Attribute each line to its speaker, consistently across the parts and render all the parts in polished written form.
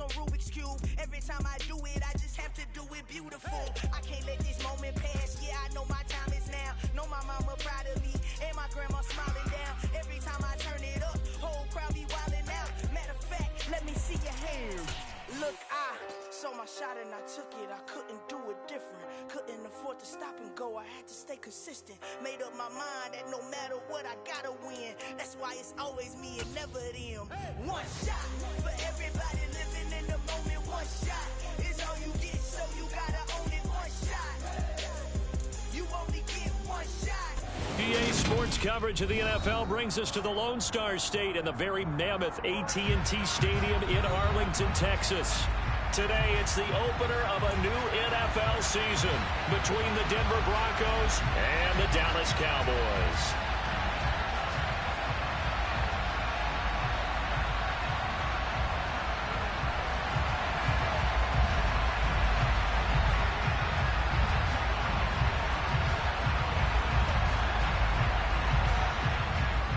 Speaker 1: on Rubik's Cube. Every time I do it, I just have to do it beautiful. I can't let this moment pass. Yeah, I know my time is now. Know my mama proud of me, and my grandma smiling down. Every time I turn it up, whole crowd be wildin' out. Matter of fact, let me see your hands. Look, I saw my shot and I took it. I couldn't do it different. Couldn't afford to stop and go. I had to stay consistent. Made up my mind that no matter what, I gotta win. That's why it's always me and never them. One shot for everybody living in the moment. One shot is all you get, so you gotta own it. One shot. You only get one shot.
Speaker 2: EA Sports coverage of the NFL brings us to the Lone Star State and the very mammoth AT&T Stadium in Arlington, Texas. Today, it's the opener of a new NFL season between the Denver Broncos and the Dallas Cowboys.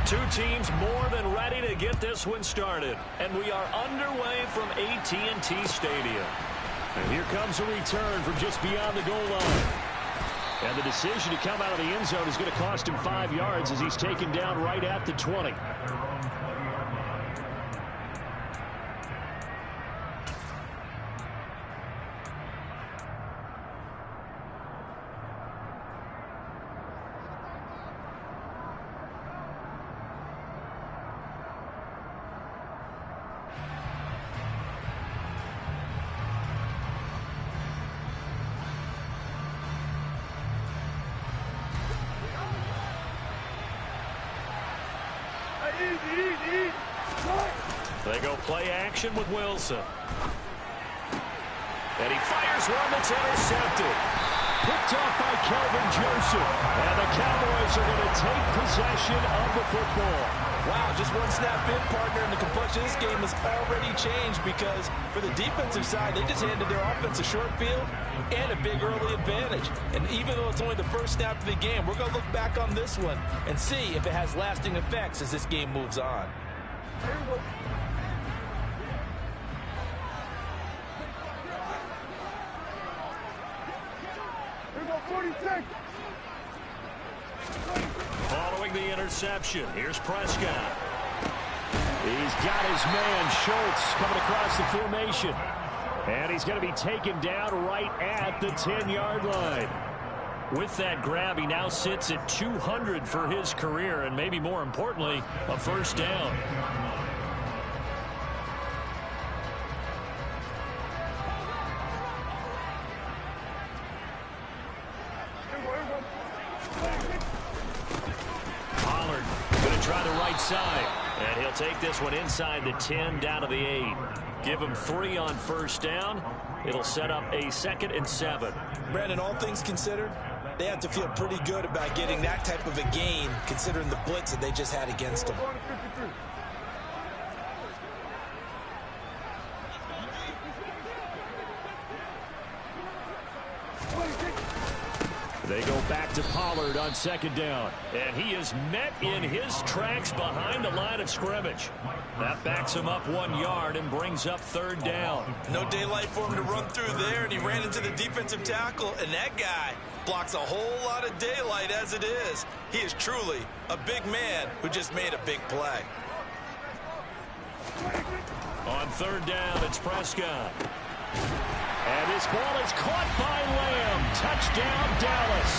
Speaker 2: Two teams more than ready to get this one started. And we are underway from AT&T Stadium. And here comes a return from just beyond the goal line. And the decision to come out of the end zone is going to cost him 5 yards as he's taken down right at the 20. They go play action with Wilson. And he fires one that's intercepted. Picked off by Kelvin Joseph. And the Cowboys are going to take possession of the football.
Speaker 3: Wow, just one snap in, partner, and the complexion of this game has already changed because for the defensive side, they just handed their offense a short field and a big early advantage. And even though it's only the first snap of the game, we're going to look back on this one and see if it has lasting effects as this game moves on.
Speaker 2: Following the interception, here's Prescott. He's got his man, Schultz, coming across the formation. And he's going to be taken down right at the 10-yard line. With that grab, he now sits at 200 for his career, and maybe more importantly, a first down. Pollard going to try the right side, and he'll take this one inside the 10 down to the 8. Give him 3 on first down. It'll set up a 2nd and 7.
Speaker 3: Brandon, all things considered, they have to feel pretty good about getting that type of a gain considering the blitz that they just had against them.
Speaker 2: They go back to Pollard on 2nd down. And he is met in his tracks behind the line of scrimmage. That backs him up 1 yard and brings up 3rd down.
Speaker 3: No daylight for him to run through there, and he ran into the defensive tackle, and that guy blocks a whole lot of daylight as it is. He is truly a big man who just made a big play.
Speaker 2: On 3rd down, it's Prescott. And this ball is caught by Lamb. Touchdown, Dallas.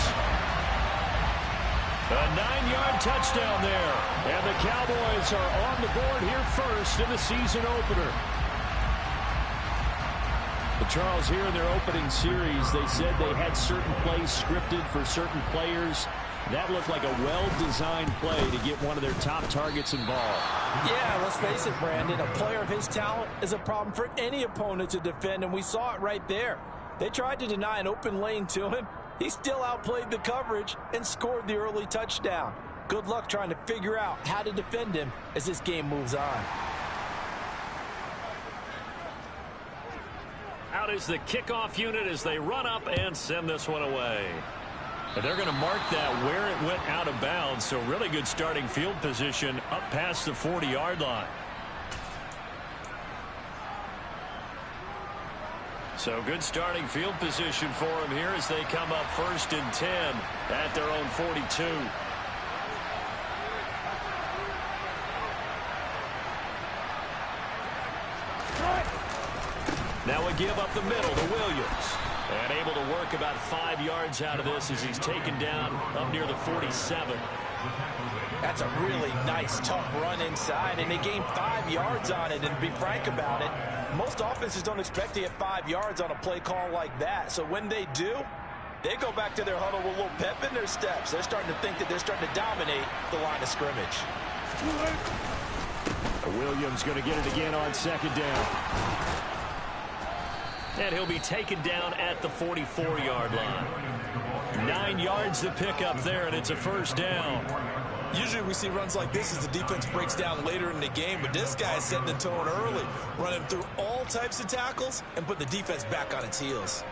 Speaker 2: A 9-yard touchdown there. And the Cowboys are on the board here first in the season opener. But Charles, here in their opening series, they said they had certain plays scripted for certain players. That looked like a well-designed play to get one of their top targets involved.
Speaker 3: Yeah, let's face it, Brandon. A player of his talent is a problem for any opponent to defend, and we saw it right there. They tried to deny an open lane to him. He still outplayed the coverage and scored the early touchdown. Good luck trying to figure out how to defend him as this game moves on.
Speaker 2: Out is the kickoff unit as they run up and send this one away. And they're going to mark that where it went out of bounds, so really good starting field position up past the 40-yard line. So good starting field position for him here as they come up 1st and 10 at their own 42. Now we give up the middle to Williams. And able to work about 5 yards out of this as he's taken down up near the 47.
Speaker 3: That's a really nice, tough run inside, and they gained 5 yards on it. And to be frank about it, most offenses don't expect to get 5 yards on a play call like that. So when they do, they go back to their huddle with a little pep in their steps. They're starting to think that they're starting to dominate the line of scrimmage.
Speaker 2: Williams going to get it again on 2nd down. And he'll be taken down at the 44-yard line. 9 yards to pick up there, and it's a 1st down.
Speaker 4: Usually we see runs like this as the defense breaks down later in the game, but this guy is setting the tone early, running through all types of tackles and put the defense back on its heels.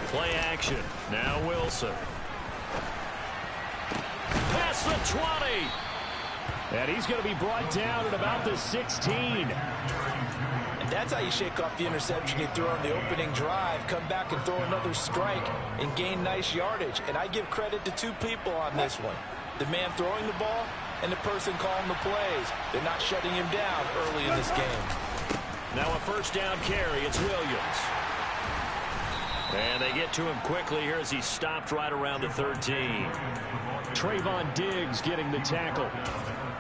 Speaker 2: Play action. Now Wilson. Past the 20. And he's going to be brought down at about the 16.
Speaker 3: And that's how you shake off the interception you threw on the opening drive. Come back and throw another strike and gain nice yardage. And I give credit to 2 people on this one. The man throwing the ball and the person calling the plays. They're not shutting him down early in this game.
Speaker 2: Now a 1st down carry. It's Williams. And they get to him quickly here as he's stopped right around the 13. Trayvon Diggs getting the tackle.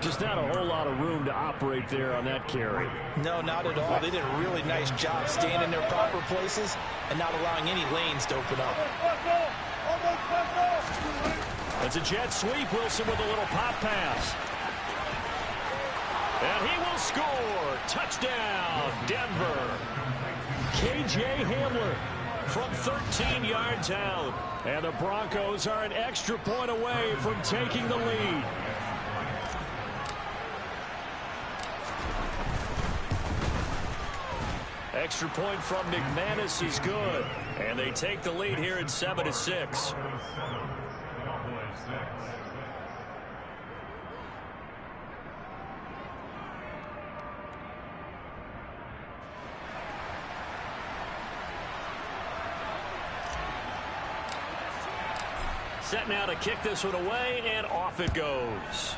Speaker 2: Just not a whole lot of room to operate there on that carry.
Speaker 3: No, not at all. They did a really nice job staying in their proper places and not allowing any lanes to open up.
Speaker 2: It's a jet sweep. Wilson with a little pop pass. And he will score. Touchdown, Denver. K.J. Hamler from 13 yards out. And the Broncos are an extra point away from taking the lead. Extra point from McManus is good. And they take the lead here at 7-6. Set now to kick this one away, and off it goes.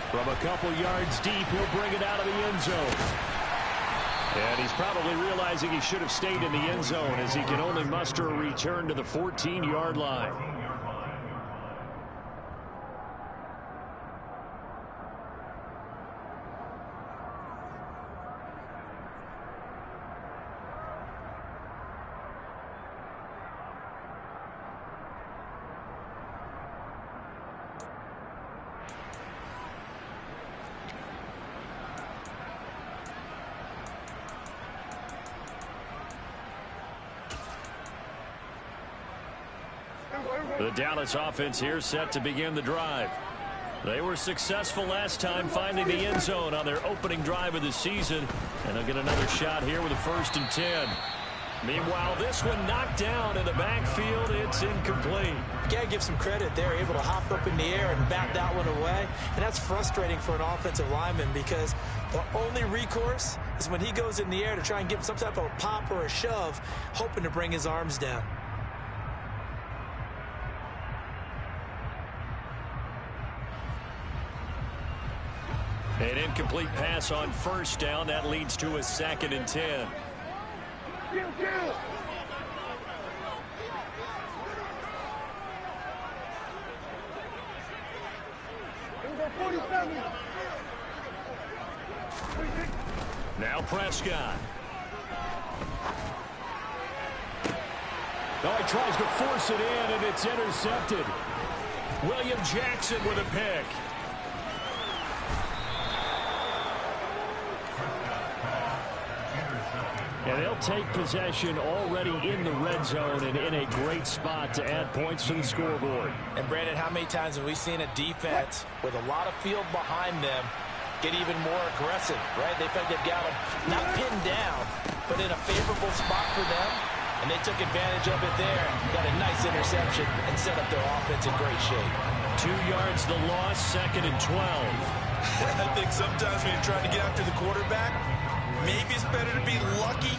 Speaker 2: From a couple yards deep, he'll bring it out of the end zone. And he's probably realizing he should have stayed in the end zone as he can only muster a return to the 14-yard line. The Dallas offense here set to begin the drive. They were successful last time finding the end zone on their opening drive of the season. And they'll get another shot here with a 1st and 10. Meanwhile, this one knocked down in the backfield. It's incomplete.
Speaker 3: You got to give some credit. They're able to hop up in the air and back that one away. And that's frustrating for an offensive lineman because the only recourse is when he goes in the air to try and give some type of a pop or a shove, hoping to bring his arms down.
Speaker 2: An incomplete pass on 1st down. That leads to a 2nd and 10. Now Prescott. Oh, he tries to force it in, and it's intercepted. William Jackson with a pick. And they'll take possession already in the red zone and in a great spot to add points to the scoreboard.
Speaker 3: And, Brandon, how many times have we seen a defense with a lot of field behind them get even more aggressive, right? They think they've got him not pinned down, but in a favorable spot for them, and they took advantage of it there. Got a nice interception and set up their offense in great shape.
Speaker 2: 2 yards the loss, 2nd and 12.
Speaker 4: I think sometimes when you're trying to get after the quarterback, maybe it's better to be lucky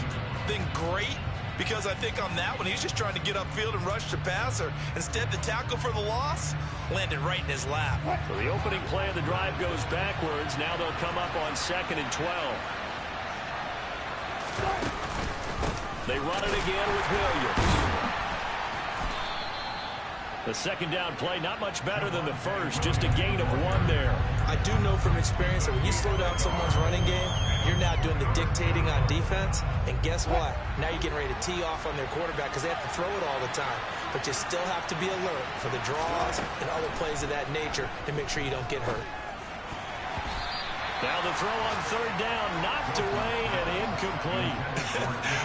Speaker 4: than great, because I think on that one, he's just trying to get upfield and rush the passer. Instead, the tackle for the loss landed right in his lap.
Speaker 2: So the opening play of the drive goes backwards. Now they'll come up on 2nd and 12. They run it again with Williams. The second down play, not much better than the first, just a gain of 1 there.
Speaker 4: I do know from experience that when you slow down someone's running game, you're now doing the dictating on defense. And guess what? Now you're getting ready to tee off on their quarterback because they have to throw it all the time. But you still have to be alert for the draws and other plays of that nature to make sure you don't get hurt.
Speaker 2: Now the throw on 3rd down, knocked away and incomplete.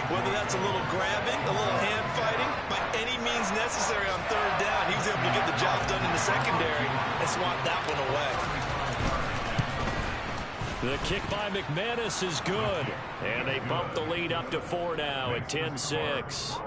Speaker 4: Whether that's a little grabbing, a little hand fighting, by any means necessary on 3rd down, he was able to get the job done in the secondary and swat that one away.
Speaker 2: The kick by McManus is good. And they bump the lead up to 4 now at 10-6.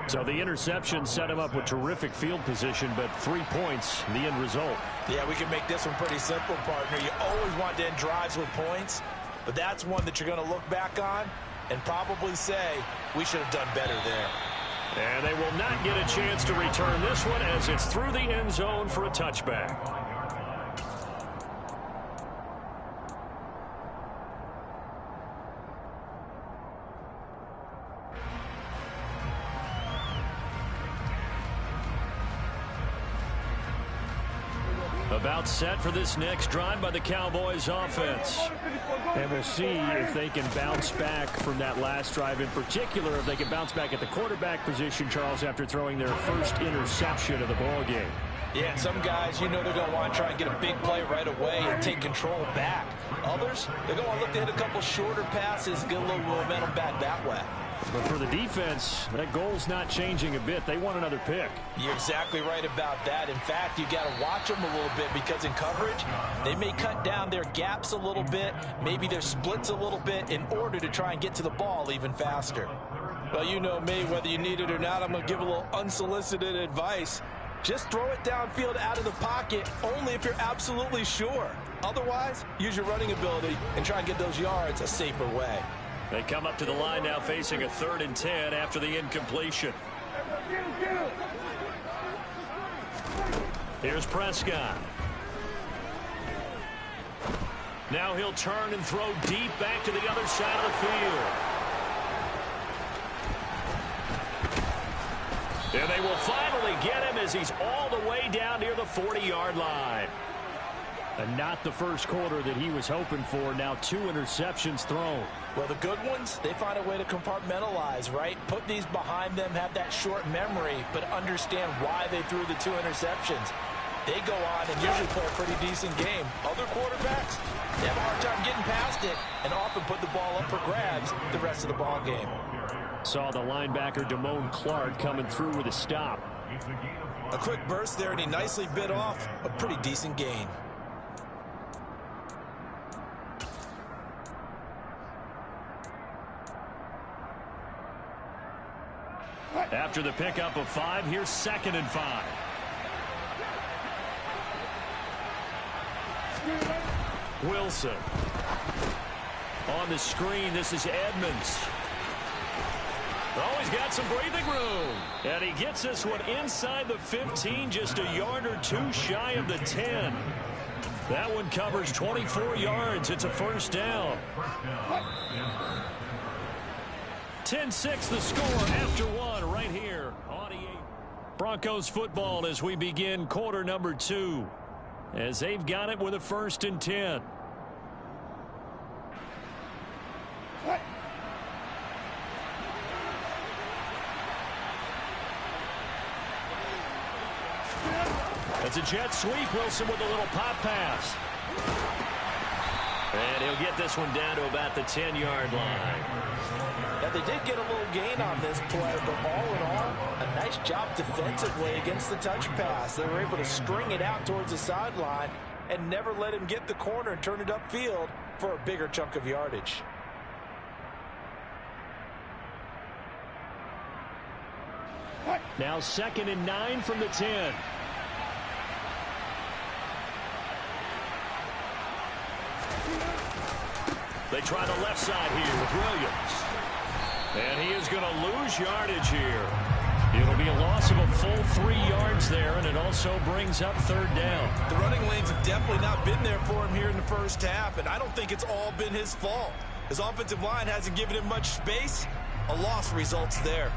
Speaker 2: So the interception set him up with terrific field position, but 3 points, the end result.
Speaker 3: Yeah, we can make this one pretty simple, partner. You always want to end drives with points, but that's one that you're going to look back on and probably say, we should have done better there.
Speaker 2: And they will not get a chance to return this one as it's through the end zone for a touchback. About set for this next drive by the Cowboys offense. And we'll see if they can bounce back from that last drive. In particular, if they can bounce back at the quarterback position, Charles, after throwing their first interception of the ball game.
Speaker 3: Yeah, and some guys, you know they're going to want to try and get a big play right away and take control back. Others, they're going to look to hit a couple shorter passes, get a little momentum back that way.
Speaker 2: But for the defense, that goal's not changing a bit. They want another pick.
Speaker 3: You're exactly right about that. In fact, you got to watch them a little bit because in coverage, they may cut down their gaps a little bit, maybe their splits a little bit in order to try and get to the ball even faster. Well, you know me, whether you need it or not, I'm going to give a little unsolicited advice. Just throw it downfield out of the pocket only if you're absolutely sure. Otherwise, use your running ability and try and get those yards a safer way.
Speaker 2: They come up to the line now facing a 3rd and 10 after the incompletion. Here's Prescott. Now he'll turn and throw deep back to the other side of the field. And they will finally get him as he's all the way down near the 40-yard line. And not the first quarter that he was hoping for. Now 2 interceptions thrown.
Speaker 3: Well, the good ones, they find a way to compartmentalize, right? Put these behind them, have that short memory, but understand why they threw the 2 interceptions. They go on and usually play a pretty decent game. Other quarterbacks, they have a hard time getting past it and often put the ball up for grabs the rest of the ball game.
Speaker 2: Saw the linebacker Damone Clark coming through with a stop.
Speaker 4: A quick burst there, and he nicely bit off a pretty decent gain.
Speaker 2: After the pickup of 5, here's 2nd and 5. Wilson. On the screen, this is Edmonds. Oh, he's got some breathing room. And he gets this one inside the 15, just a yard or 2 shy of the 10. That one covers 24 yards. It's a 1st down. 10-6 the score after 1 right here on EA. Broncos football as we begin quarter number 2. As they've got it with a 1st and 10. It's a jet sweep. Wilson with a little pop pass. And he'll get this one down to about the 10-yard line.
Speaker 3: Now, they did get a little gain on this play, but all in all, a nice job defensively against the touch pass. They were able to string it out towards the sideline and never let him get the corner and turn it upfield for a bigger chunk of yardage.
Speaker 2: Now 2nd and 9 from the 10. They try the left side here with Williams. And he is going to lose yardage here. It'll be a loss of a full 3 yards there, and it also brings up 3rd down.
Speaker 3: The running lanes have definitely not been there for him here in the first half, and I don't think it's all been his fault. His offensive line hasn't given him much space. A loss results there.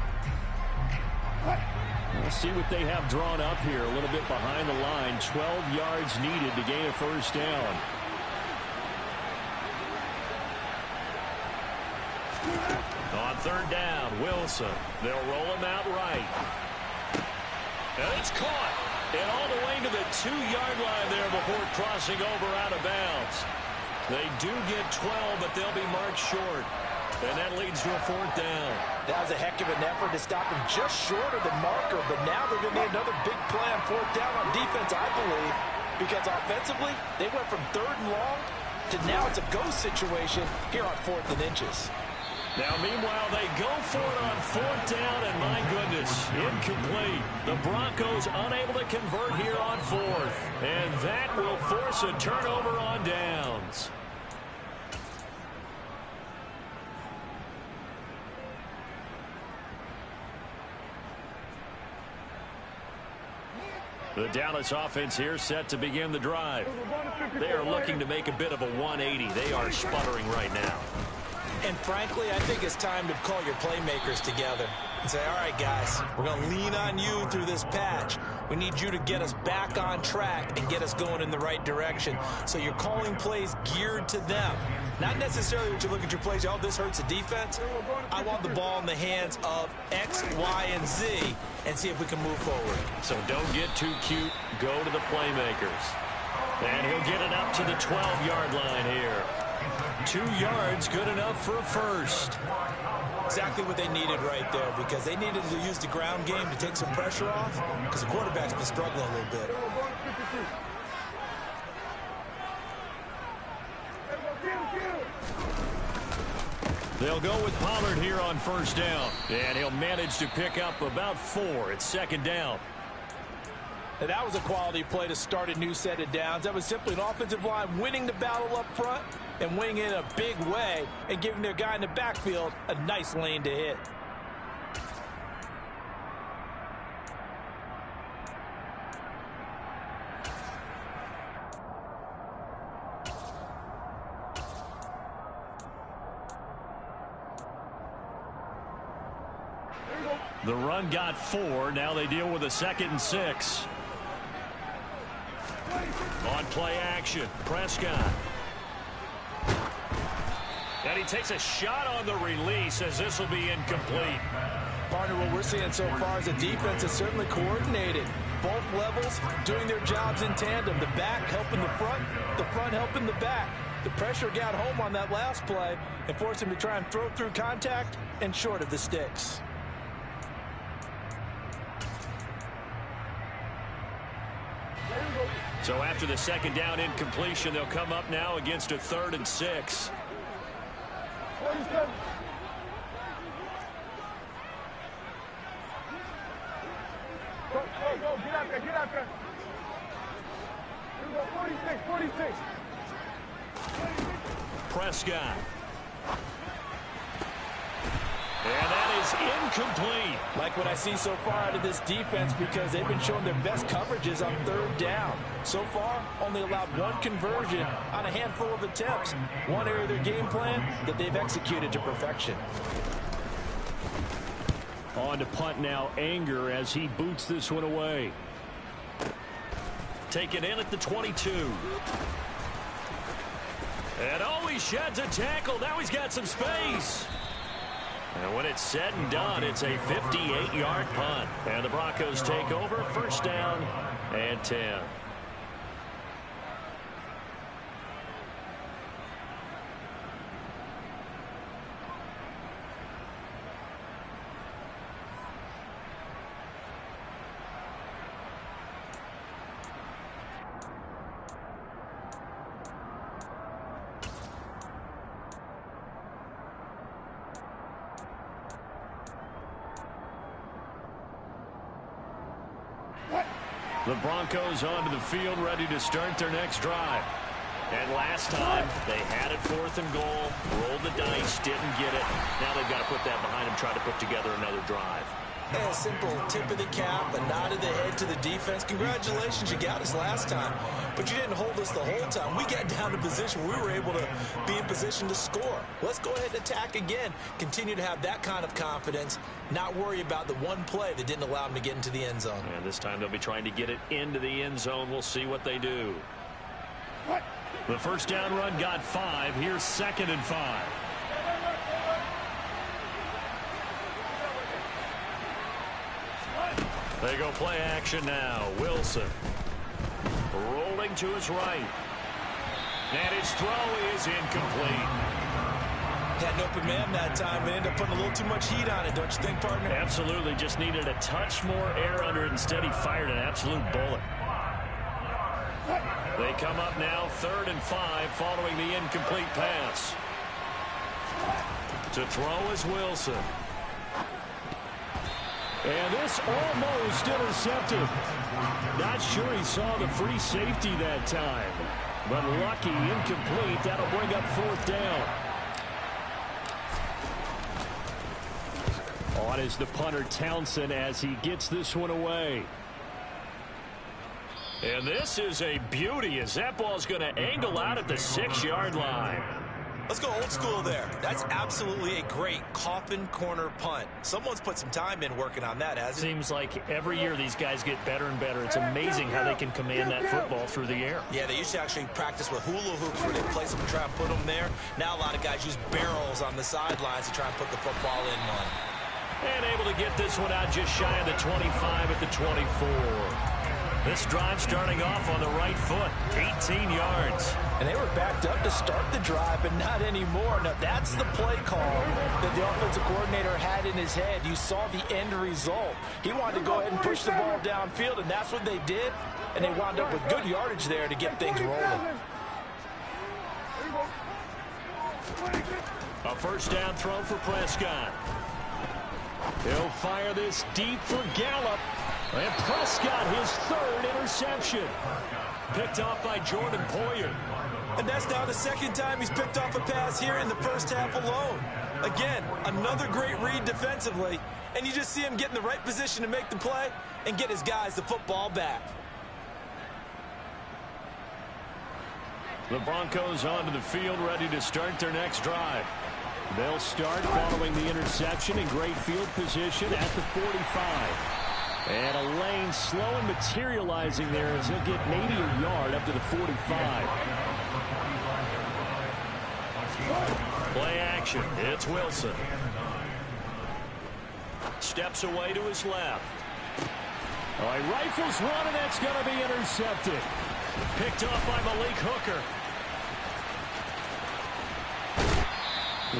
Speaker 2: We'll see what they have drawn up here a little bit behind the line. 12 yards needed to gain a 1st down. On 3rd down, Wilson. They'll roll him out right. And it's caught. And all the way to the 2-yard line there before crossing over out of bounds. They do get 12, but they'll be marked short. And that leads to a 4th down.
Speaker 3: That was a heck of an effort to stop him just short of the marker, but now they're going to need another big play on 4th down on defense, I believe, because offensively, they went from 3rd and long to now it's a go situation here on 4th and inches.
Speaker 2: Now, meanwhile, they go for it on 4th down, and my goodness, incomplete. The Broncos unable to convert here on 4th, and that will force a turnover on downs. The Dallas offense here set to begin the drive. They are looking to make a bit of a 180. They are sputtering right now.
Speaker 3: And frankly, I think it's time to call your playmakers together and say, all right, guys, we're going to lean on you through this patch. We need you to get us back on track and get us going in the right direction. So you're calling plays geared to them. Not necessarily that you look at your plays, oh, this hurts the defense. I want the ball in the hands of X, Y, and Z and see if we can move forward.
Speaker 2: So don't get too cute. Go to the playmakers. And he'll get it up to the 12-yard line here. 2 yards, good enough for a 1st.
Speaker 3: Exactly what they needed right there, because they needed to use the ground game to take some pressure off, because the quarterback's been struggling a little bit.
Speaker 2: They'll go with Pollard here on 1st down, and he'll manage to pick up about 4. It's 2nd down.
Speaker 3: And that was a quality play to start a new set of downs. That was simply an offensive line winning the battle up front and winning it in a big way and giving their guy in the backfield a nice lane to hit.
Speaker 2: The run got 4. Now they deal with a 2nd and 6. On play action, Prescott. And he takes a shot on the release as this will be incomplete.
Speaker 3: Partner, what we're seeing so far is the defense is certainly coordinated. Both levels doing their jobs in tandem. The back helping the front helping the back. The pressure got home on that last play and forced him to try and throw through contact and short of the sticks.
Speaker 2: So after the 2nd down incompletion, they'll come up now against a 3rd and 6.
Speaker 5: Go, get out there. Here we go, 46.
Speaker 2: Prescott. And that is incomplete.
Speaker 3: Like what I see so far out of this defense, because they've been showing their best coverages on 3rd down. So far, only allowed 1 conversion on a handful of attempts. One area of their game plan that they've executed to perfection.
Speaker 2: On to punt now, Anger, as he boots this one away. Taken in at the 22. And oh, he sheds a tackle. Now he's got some space. And when it's said and done, it's a 58-yard punt. And the Broncos take over, 1st down and 10. The Broncos onto the field, ready to start their next drive. And last time, they had it 4th and goal, rolled the dice, didn't get it. Now they've got to put that behind them, try to put together another drive.
Speaker 4: A simple tip of the cap, a nod of the head to the defense. Congratulations, you got us last time, but you didn't hold us the whole time. We got down to position where we were able to be in position to score. Let's go ahead and attack again. Continue to have that kind of confidence, not worry about the one play that didn't allow them to get into the end zone.
Speaker 2: And this time they'll be trying to get it into the end zone. We'll see what they do. The first down run got 5. Here's 2nd and 5. They go play action now. Wilson rolling to his right. And his throw is incomplete.
Speaker 4: Had an open man that time and ended up putting a little too much heat on it, don't you think, partner?
Speaker 2: Absolutely. Just needed a touch more air under it. Instead, he fired an absolute bullet. They come up now 3rd and 5 following the incomplete pass. To throw is Wilson. And this almost intercepted. Not sure he saw the free safety that time. But lucky, incomplete. That'll bring up 4th down. On is the punter Townsend as he gets this one away. And this is a beauty as that ball's going to angle out at the 6-yard line.
Speaker 4: Let's go old school there. That's absolutely a great coffin corner punt. Someone's put some time in working on that, hasn't it?
Speaker 2: Seems like every year these guys get better and better. It's amazing how they can command that football through the air.
Speaker 4: Yeah, they used to actually practice with hula hoops where they place them and try and put them there. Now a lot of guys use barrels on the sidelines to try and put the football in one.
Speaker 2: And able to get this one out just shy of the 25 at the 24. This drive starting off on the right foot, 18 yards.
Speaker 3: And they were backed up to start the drive, but not anymore. Now, that's the play call that the offensive coordinator had in his head. You saw the end result. He wanted to go ahead and push the ball downfield, and that's what they did. And they wound up with good yardage there to get things rolling.
Speaker 2: A first down throw for Prescott. He'll fire this deep for Gallup. And Prescott, his 3rd interception. Picked off by Jordan Poyer.
Speaker 4: And that's now the 2nd time he's picked off a pass here in the first half alone. Again, another great read defensively. And you just see him get in the right position to make the play and get his guys the football back.
Speaker 2: The Broncos onto the field, ready to start their next drive. They'll start following the interception in great field position at the 45. And a lane slow and materializing there as he'll get maybe a yard up to the 45. Play action. It's Wilson. Steps away to his left. Oh, he rifles one, and that's going to be intercepted. Picked off by Malik Hooker.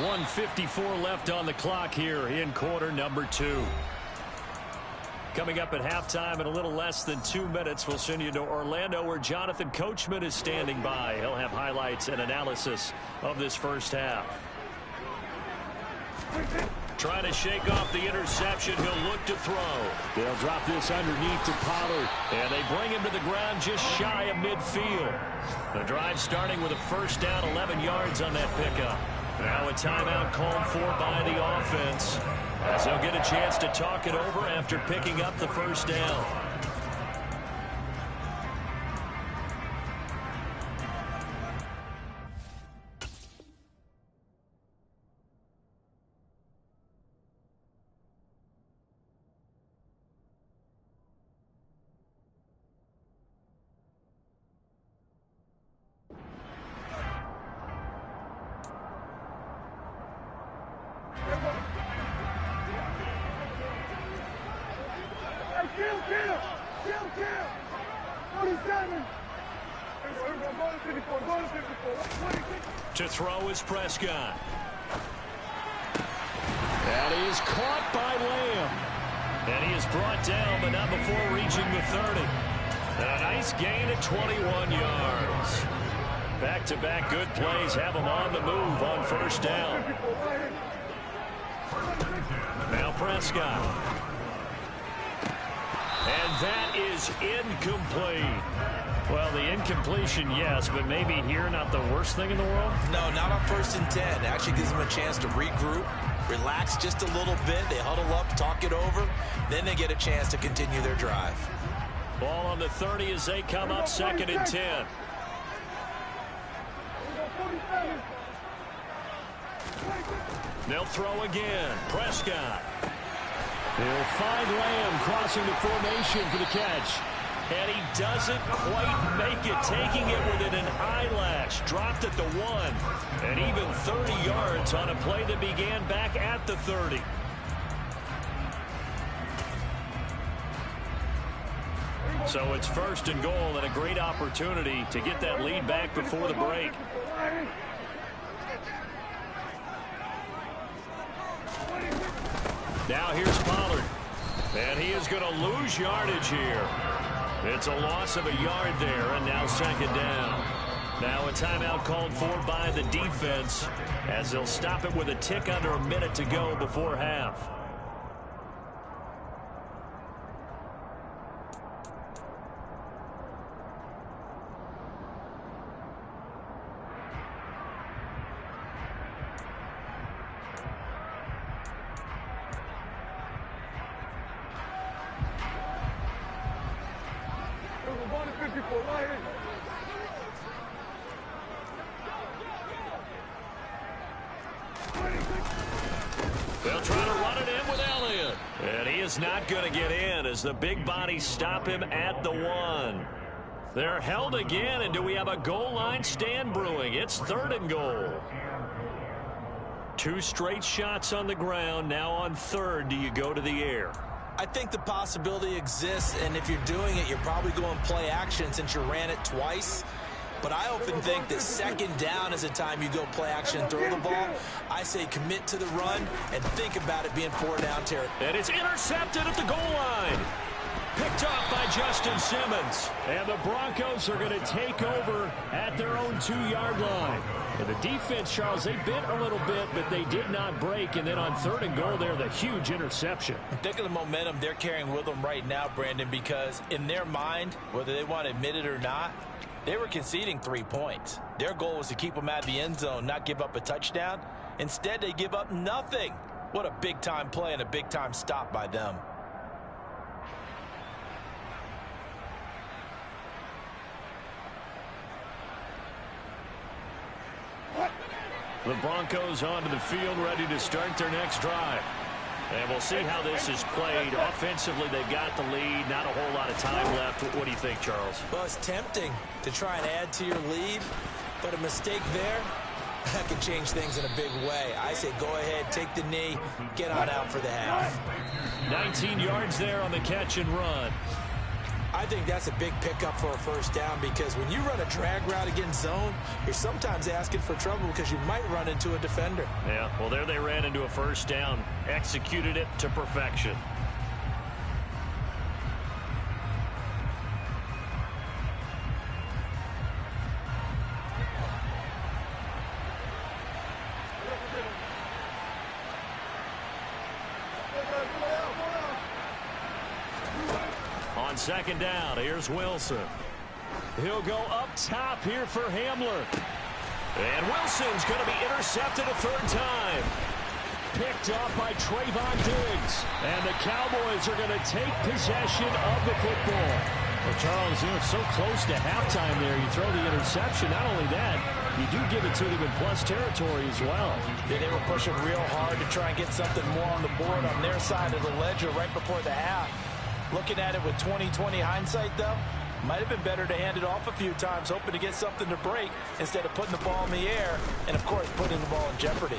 Speaker 2: 1:54 left on the clock here in quarter number 2. Coming up at halftime in a little less than 2 minutes, we'll send you to Orlando where Jonathan Coachman is standing by. He'll have highlights and analysis of this first half. Trying to shake off the interception. He'll look to throw. They'll drop this underneath to Pollard. And they bring him to the ground just shy of midfield. The drive starting with a first down, 11 yards on that pickup. Now a timeout called for by the offense, as they'll get a chance to talk it over after picking up the first down. To throw is Prescott. And he is caught by Lamb. And he is brought down, but not before reaching the 30. And a nice gain at 21 yards. Back-to-back good plays have him on the move on first down. Now Prescott. And that is incomplete. Well, the incompletion, yes, but maybe here not the worst thing in the world?
Speaker 4: No, not on 1st and 10. It actually gives them a chance to regroup, relax just a little bit. They huddle up, talk it over. Then they get a chance to continue their drive.
Speaker 2: Ball on the 30 as they come up 2nd and 10. They'll throw again. Prescott. He'll find Lamb crossing the formation for the catch. And he doesn't quite make it, taking it within an eyelash. Dropped at the 1. And even 30 yards on a play that began back at the 30. So it's 1st and goal and a great opportunity to get that lead back before the break. Now here's Pollard. And he is going to lose yardage here. It's a loss of a yard there, and now 2nd down. Now a timeout called for by the defense as they'll stop it with a tick under a minute to go before half. They'll try to run it in with Elliott. And he is not going to get in as the big bodies stop him at the 1. They're held again, and do we have a goal line stand brewing? It's 3rd and goal. 2 straight shots on the ground. Now on 3rd, do you go to the air?
Speaker 4: I think the possibility exists, and if you're doing it, you're probably going play action since you ran it twice. But I often think that 2nd down is the time you go play action and throw the ball. I say commit to the run and think about it being 4 down territory.
Speaker 2: And it's intercepted at the goal line. Picked off by Justin Simmons. And the Broncos are going to take over at their own 2-yard line. And the defense, Charles, they bit a little bit, but they did not break. And then on 3rd and goal there, the huge interception.
Speaker 3: Think of the momentum they're carrying with them right now, Brandon, because in their mind, whether they want to admit it or not, they were conceding 3 points. Their goal was to keep them out of the end zone, not give up a touchdown. Instead, they give up nothing. What a big-time play and a big-time stop by them.
Speaker 2: The Broncos onto the field, ready to start their next drive. And we'll see how this is played. Offensively, they've got the lead. Not a whole lot of time left. What do you think, Charles?
Speaker 4: Well, it's tempting to try and add to your lead, but a mistake there, that could change things in a big way. I say go ahead, take the knee, get on out for the half.
Speaker 2: 19 yards there on the catch and run.
Speaker 4: I think that's a big pickup for a 1st down because when you run a drag route against zone, you're sometimes asking for trouble because you might run into a defender.
Speaker 2: Yeah, well, there they ran into a 1st down. Executed it to perfection. On 2nd down, here's Wilson. He'll go up top here for Hamler. And Wilson's going to be intercepted a 3rd time. Picked off by Trayvon Diggs. And the Cowboys are going to take possession of the football. Well, Charles, it's so close to halftime there. You throw the interception. Not only that, you do give it to them in plus territory as well.
Speaker 3: Yeah, they were pushing real hard to try and get something more on the board on their side of the ledger right before the half. Looking at it with 20/20 hindsight, though, might have been better to hand it off a few times, hoping to get something to break instead of putting the ball in the air and, of course, putting the ball in jeopardy.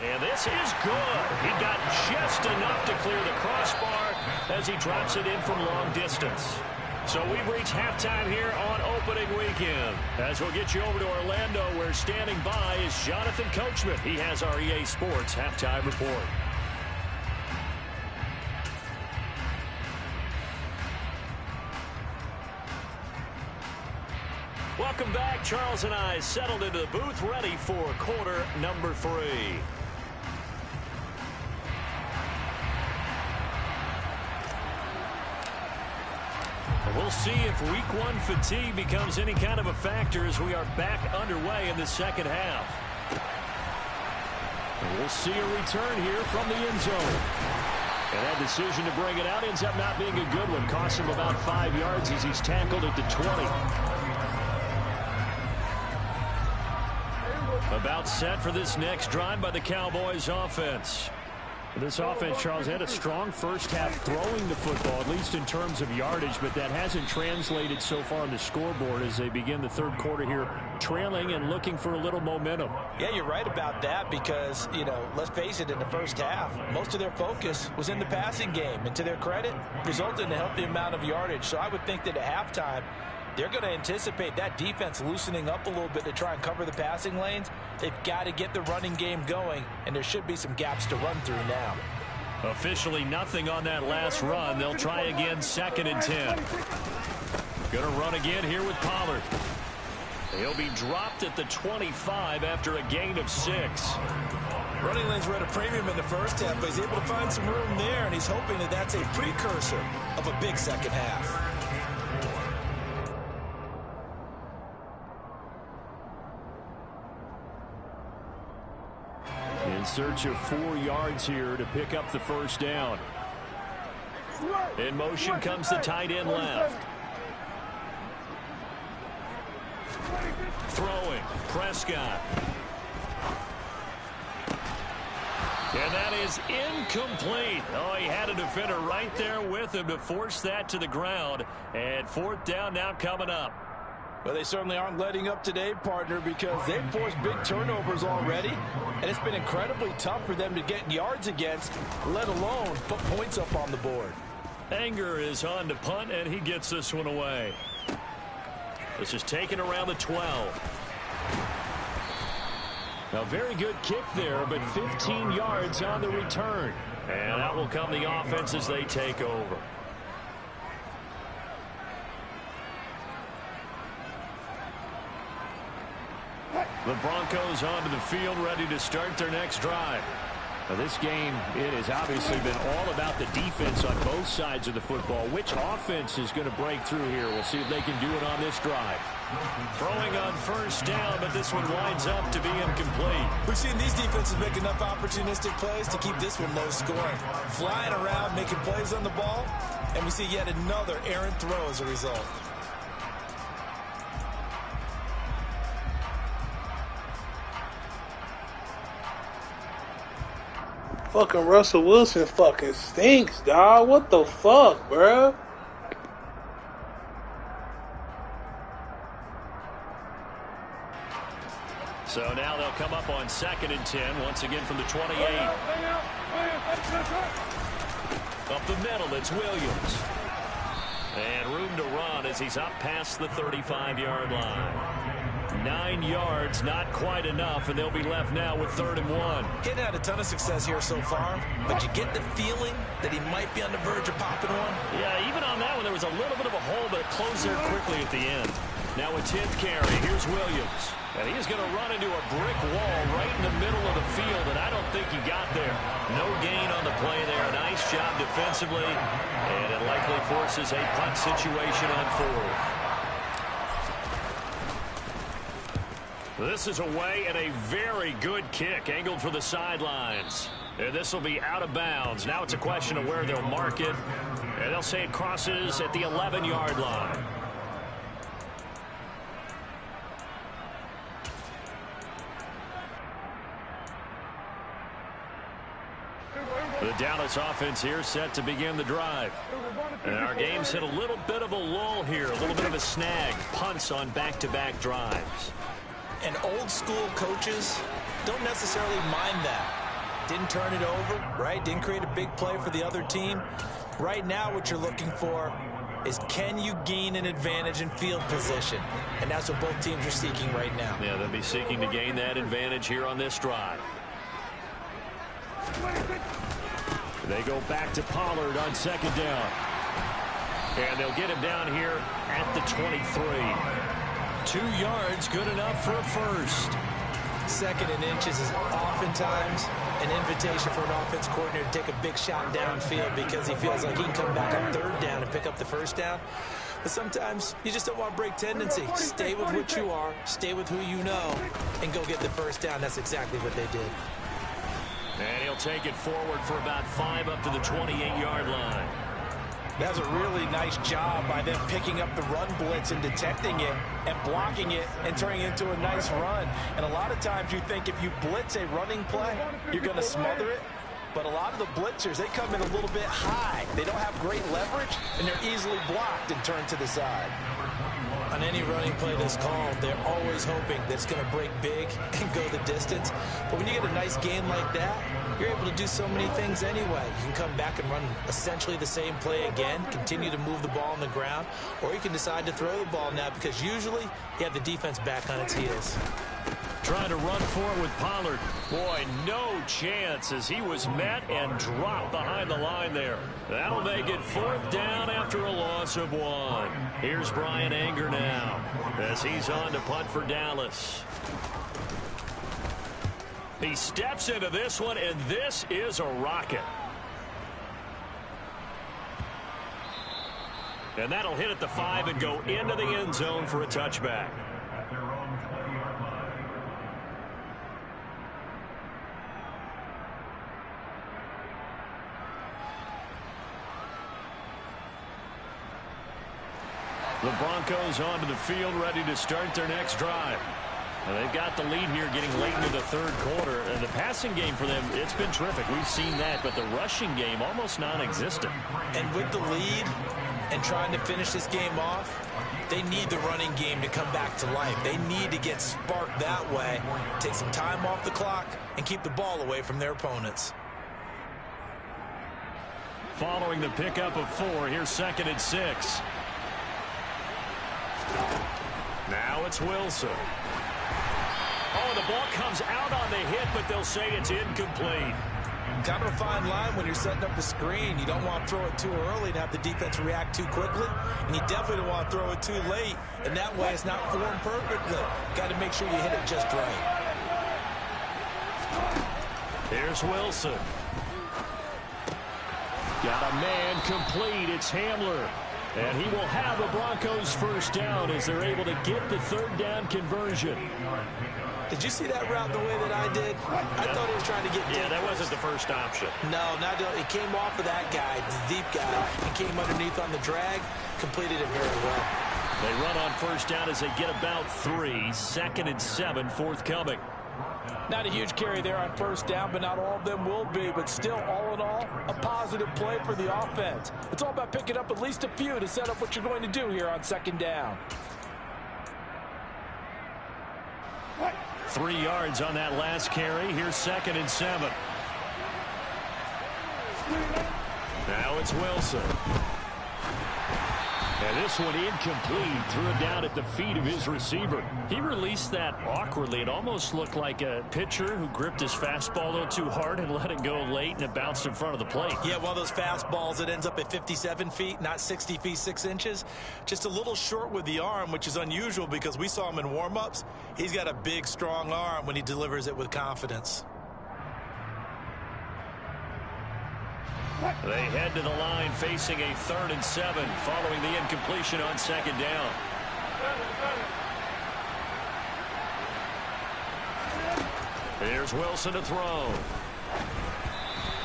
Speaker 2: And this is good. He got just enough to clear the crossbar as he drops it in from long distance. So we've reached halftime here on opening weekend. As we'll get you over to Orlando, where standing by is Jonathan Coachman. He has our EA Sports halftime report. Welcome back. Charles and I settled into the booth, ready for quarter number 3. We'll see if week one fatigue becomes any kind of a factor as we are back underway in the second half. And we'll see a return here from the end zone. And that decision to bring it out ends up not being a good one. Costs him about 5 yards as he's tackled at the 20. About set for this next drive by the Cowboys offense. This offense, Charles, had a strong first half throwing the football, at least in terms of yardage, but that hasn't translated so far on the scoreboard as they begin the third quarter here, trailing and looking for a little momentum.
Speaker 3: Yeah, you're right about that because, let's face it, in the first half, most of their focus was in the passing game. And to their credit, resulted in a healthy amount of yardage. So I would think that at halftime, they're going to anticipate that defense loosening up a little bit to try and cover the passing lanes. They've got to get the running game going, and there should be some gaps to run through now.
Speaker 2: Officially nothing on that last run. They'll try again, 2nd and 10. Going to run again here with Pollard. He'll be dropped at the 25 after a gain of 6.
Speaker 3: Running lanes were at a premium in the first half, but he's able to find some room there, and he's hoping that that's a precursor of a big second half.
Speaker 2: In search of 4 yards here to pick up the first down. In motion comes the tight end left. Throwing, Prescott. And that is incomplete. Oh, he had a defender right there with him to force that to the ground. And 4th down now coming up.
Speaker 3: Well, they certainly aren't letting up today, partner, because they've forced big turnovers already, and it's been incredibly tough for them to get yards against, let alone put points up on the board.
Speaker 2: Anger is on to punt, and he gets this one away. This is taken around the 12. A very good kick there, but 15 yards on the return. And out will come the offense as they take over. The Broncos onto the field, ready to start their next drive. Now this game, it has obviously been all about the defense on both sides of the football. Which offense is going to break through here? We'll see if they can do it on this drive. Throwing on first down, but this one winds up to be incomplete.
Speaker 3: We've seen these defenses make enough opportunistic plays to keep this one low scoring. Flying around, making plays on the ball, and we see yet another errant throw as a result.
Speaker 6: Fucking Russell Wilson fucking stinks, dog. What the fuck, bro?
Speaker 2: So now they'll come up on 2nd and 10, once again from the 28. Up the middle, it's Williams. And room to run as he's up past the 35-yard line. 9 yards, not quite enough, and they'll be left now with 3rd and 1.
Speaker 3: Getting had a ton of success here so far, but you get the feeling that he might be on the verge of popping one.
Speaker 2: Yeah, even on that one, there was a little bit of a hole, but it closed there quickly at the end. Now a 10th carry. Here's Williams. And he's going to run into a brick wall right in the middle of the field, and I don't think he got there. No gain on the play there. Nice job defensively, and it likely forces a punt situation on 4th. This is away and a very good kick angled for the sidelines. And this will be out of bounds. Now it's a question of where they'll mark it. And they'll say it crosses at the 11-yard line. The Dallas offense here set to begin the drive. And our game's hit a little bit of a lull here, a little bit of a snag. Punts on back-to-back drives.
Speaker 3: And old school coaches don't necessarily mind that. Didn't turn it over, right? Didn't create a big play for the other team. Right now what you're looking for is, can you gain an advantage in field position? And that's what both teams are seeking right now.
Speaker 2: Yeah, they'll be seeking to gain that advantage here on this drive. They go back to Pollard on 2nd down. And they'll get him down here at the 23. 2 yards, good enough for a first.
Speaker 3: 2nd and inches is oftentimes an invitation for an offense coordinator to take a big shot downfield because he feels like he can come back on 3rd down and pick up the first down.
Speaker 4: But sometimes you just don't want break tendency. Stay with what you are, stay with who you know, and go get the first down. That's exactly what they did.
Speaker 2: And he'll take it forward for about 5 up to the 28-yard line.
Speaker 3: That's a really nice job by them picking up the run blitz and detecting it and blocking it and turning it into a nice run. And a lot of times you think if you blitz a running play, you're going to smother it. But a lot of the blitzers, they come in a little bit high. They don't have great leverage, and they're easily blocked and turned to the side.
Speaker 4: On any running play that's called, they're always hoping that it's going to break big and go the distance. But when you get a nice game like that, you're able to do so many things anyway. You can come back and run essentially the same play again, continue to move the ball on the ground, or you can decide to throw the ball now because usually you have the defense back on its heels.
Speaker 2: Trying to run for it with Pollard. Boy, no chance as he was met and dropped behind the line there. That'll make it 4th down after a loss of 1. Here's Brian Anger now as he's on to punt for Dallas. He steps into this one, and this is a rocket. And that'll hit at the 5 and go into the end zone for a touchback. The Broncos onto the field, ready to start their next drive. They've got the lead here getting late into the 3rd quarter. And the passing game for them, it's been terrific. We've seen that, but the rushing game almost non-existent.
Speaker 4: And with the lead and trying to finish this game off, they need the running game to come back to life. They need to get sparked that way, take some time off the clock, and keep the ball away from their opponents.
Speaker 2: Following the pickup of 4, here's 2nd and 6. Now it's Wilson. Oh, the ball comes out on the hit, but they'll say it's incomplete.
Speaker 4: Kind of a fine line when you're setting up the screen. You don't want to throw it too early and have the defense react too quickly. And you definitely don't want to throw it too late. And that way it's not formed perfectly. Got to make sure you hit it just right.
Speaker 2: Here's Wilson. Got a man complete. It's Hamler. And he will have the Broncos first down as they're able to get the 3rd down conversion.
Speaker 4: Did you see that route the way that I did? I thought he was trying to get deep.
Speaker 2: Yeah, that wasn't the first option.
Speaker 4: No, not it came off of that guy, the deep guy, and came underneath on the drag, completed it very well.
Speaker 2: They run on first down as they get about 3. 2nd and 7 forthcoming.
Speaker 3: Not a huge carry there on first down, but not all of them will be. But still, all in all, a positive play for the offense. It's all about picking up at least a few to set up what you're going to do here on 2nd down.
Speaker 2: 3 yards on that last carry. Here's 2nd and 7. Now it's Wilson. And this one incomplete. Threw it down at the feet of his receiver. He released that awkwardly. It almost looked like a pitcher who gripped his fastball a little too hard and let it go late, and it bounced in front of the plate.
Speaker 4: Yeah, one of those fastballs that ends up at 57 feet, not 60 feet, 6 inches. Just a little short with the arm, which is unusual because we saw him in warm-ups. He's got a big, strong arm when he delivers it with confidence.
Speaker 2: They head to the line facing a 3rd and 7 following the incompletion on 2nd down. Here's Wilson to throw.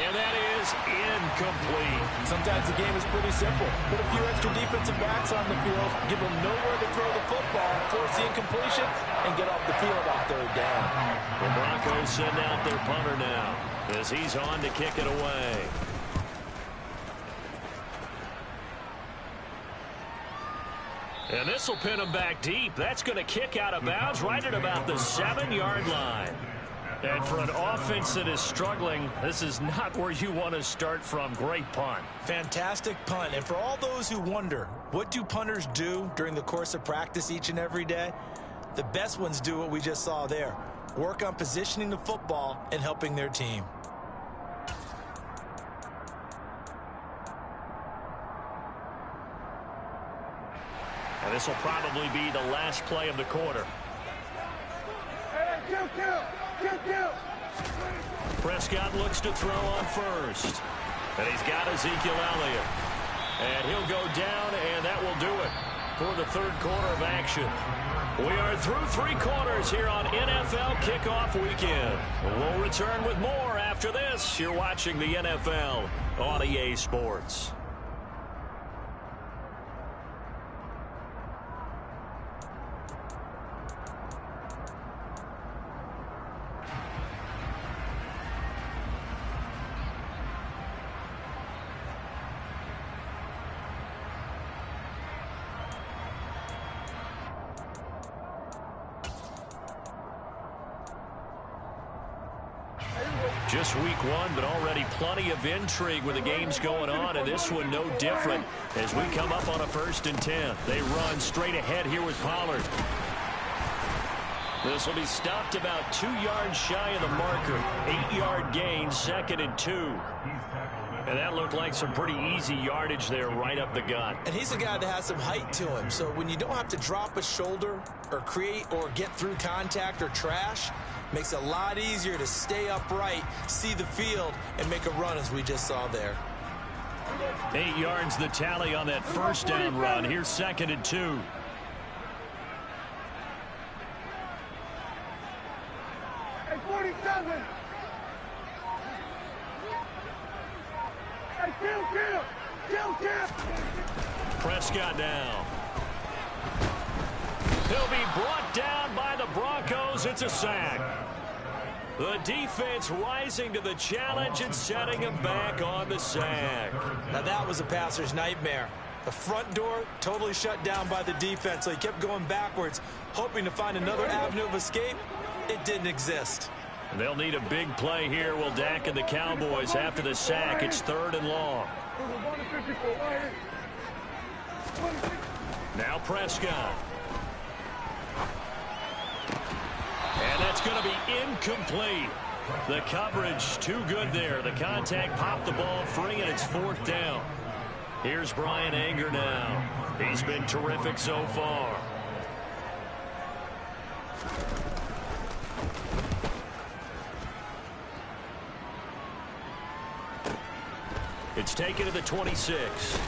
Speaker 2: And that is incomplete.
Speaker 3: Sometimes the game is pretty simple. Put a few extra defensive backs on the field, give them nowhere to throw the football, force the incompletion, and get off the field on 3rd down.
Speaker 2: The Broncos send out their punter now as he's on to kick it away. And this will pin him back deep. That's going to kick out of bounds right at about the 7-yard line. And for an offense that is struggling, this is not where you want to start from. Great punt.
Speaker 4: Fantastic punt. And for all those who wonder, what do punters do during the course of practice each and every day? The best ones do what we just saw there. Work on positioning the football and helping their team.
Speaker 2: And this will probably be the last play of the quarter. Prescott looks to throw on first. And he's got Ezekiel Elliott. And he'll go down, and that will do it for the third quarter of action. We are through 3 quarters here on NFL Kickoff Weekend. We'll return with more after this. You're watching the NFL on EA Sports. Just week 1, but already plenty of intrigue with the games going on, and this one no different as we come up on a 1st and 10. They run straight ahead here with Pollard. This will be stopped about 2 yards shy of the marker. 8-yard gain, 2nd and 2. And that looked like some pretty easy yardage there right up the gut.
Speaker 4: And he's a guy that has some height to him, so when you don't have to drop a shoulder or create or get through contact or trash, makes it a lot easier to stay upright, see the field, and make a run as we just saw there.
Speaker 2: 8 yards the tally on that 1st down run. Here's 2nd and 2.
Speaker 5: Hey, 47. Hey, kill.
Speaker 2: Prescott now. He'll be brought down by the Broncos. It's a sack. The defense rising to the challenge and setting him back on the sack.
Speaker 4: Now that was a passer's nightmare. The front door totally shut down by the defense, so he kept going backwards, hoping to find another avenue of escape. It didn't exist.
Speaker 2: They'll need a big play here. Will Dak and the Cowboys after the sack. It's 3rd and long. Now Prescott. And that's going to be incomplete. The coverage too good there. The contact popped the ball free, and it's 4th down. Here's Brian Anger now. He's been terrific so far. It's taken to the 26.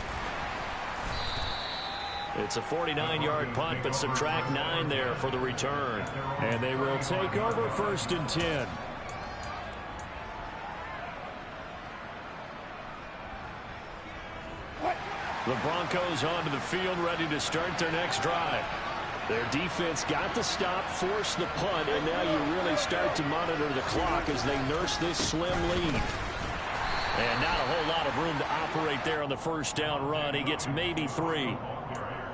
Speaker 2: It's a 49-yard punt, but subtract 9 there for the return. And they will take over 1st and 10. The Broncos onto the field, ready to start their next drive. Their defense got the stop, forced the punt, and now you really start to monitor the clock as they nurse this slim lead. And not a whole lot of room to operate there on the 1st down run. He gets maybe 3.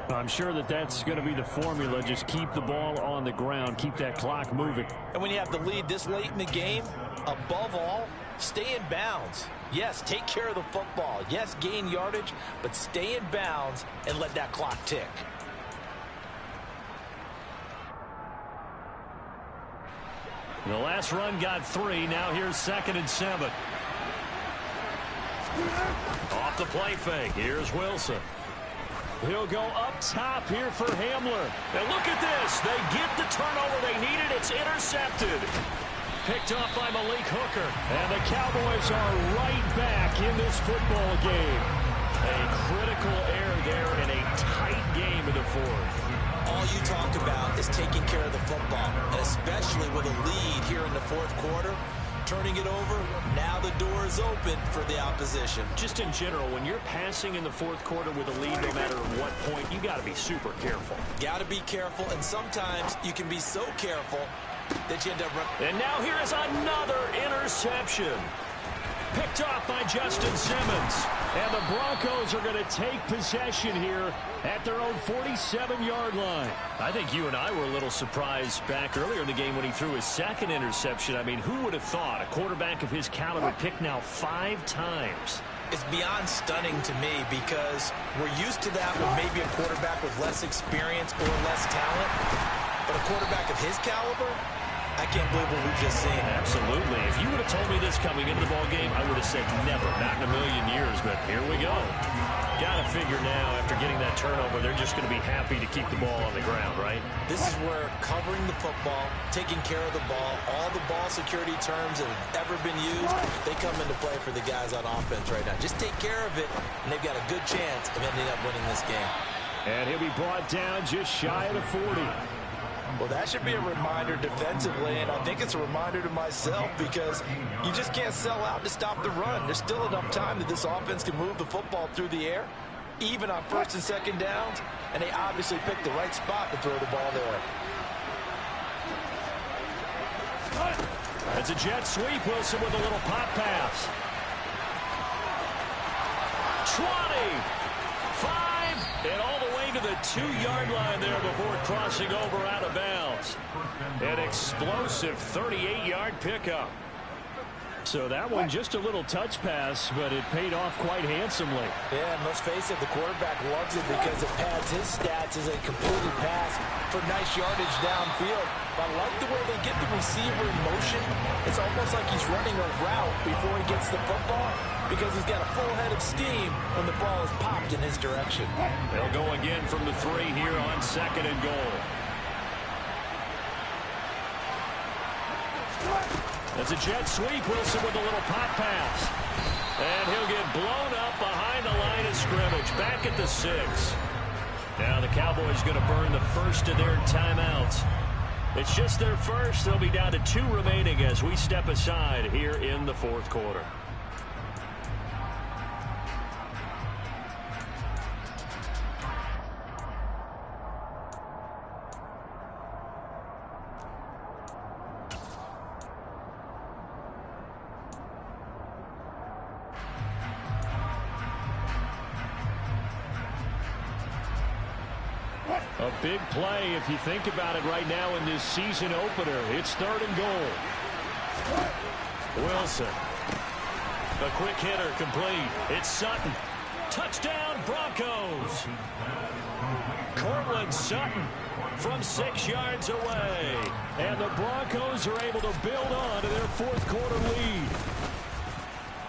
Speaker 2: I'm sure that's going to be the formula. Just keep the ball on the ground. Keep that clock moving.
Speaker 3: And when you have the lead this late in the game, above all, stay in bounds. Yes, take care of the football. Yes, gain yardage, but stay in bounds and let that clock tick.
Speaker 2: The last run got 3. Now here's 2nd and 7. Off the play fake. Here's Wilson. He'll go up top here for Hamler. And look at this. They get the turnover they needed. It's intercepted. Picked off by Malik Hooker. And the Cowboys are right back in this football game. A critical error there in a tight game in the 4th.
Speaker 4: All you talk about is taking care of the football, and especially with a lead here in the 4th quarter. Turning it over, now the door is open for the opposition.
Speaker 2: Just in general, when you're passing in the 4th quarter with a lead, no matter what point, you got to be super careful.
Speaker 4: Got to be careful, and sometimes you can be so careful that you end up running.
Speaker 2: And now here is another interception. Picked off by Justin Simmons. And the Broncos are going to take possession here at their own 47-yard line. I think you and I were a little surprised back earlier in the game when he threw his 2nd interception. I mean, who would have thought a quarterback of his caliber picked now 5 times?
Speaker 4: It's beyond stunning to me because we're used to that with maybe a quarterback with less experience or less talent. But a quarterback of his caliber, I can't believe what we've just seen.
Speaker 2: Absolutely. If you would have told me this coming into the ball game, I would have said never, not in a million years, but here we go. Got to figure now, after getting that turnover, they're just going to be happy to keep the ball on the ground, right?
Speaker 4: This is where covering the football, taking care of the ball, all the ball security terms that have ever been used, they come into play for the guys on offense right now. Just take care of it, and they've got a good chance of ending up winning this game.
Speaker 2: And he'll be brought down just shy of the 40.
Speaker 3: Well, that should be a reminder defensively, and I think it's a reminder to myself because you just can't sell out to stop the run. There's still enough time that this offense can move the football through the air, even on first and second downs, and they obviously picked the right spot to throw the ball there.
Speaker 2: It's a jet sweep. Wilson with a little pop pass. 20, 5, and all the way to the 2-yard line there before crossing over out of bounds. An explosive 38-yard pickup. So that one just a little touch pass, but it paid off quite handsomely.
Speaker 3: Yeah, and let's face it, the quarterback loves it because it pads his stats as a completed pass for nice yardage downfield. But I like the way they get the receiver in motion. It's almost like he's running a route before he gets the football because he's got a full head of steam when the ball is popped in his direction.
Speaker 2: They'll go again from the 3 here on 2nd and goal. That's a jet sweep. Wilson with a little pop pass. And he'll get blown up behind the line of scrimmage. Back at the 6. Now the Cowboys going to burn the first of their timeouts. It's just their first. They'll be down to 2 remaining as we step aside here in the 4th quarter. A big play if you think about it right now in this season opener. It's 3rd and goal. Wilson. A quick hitter complete. It's Sutton. Touchdown Broncos. Cortland Sutton from 6 yards away. And the Broncos are able to build on to their 4th quarter lead.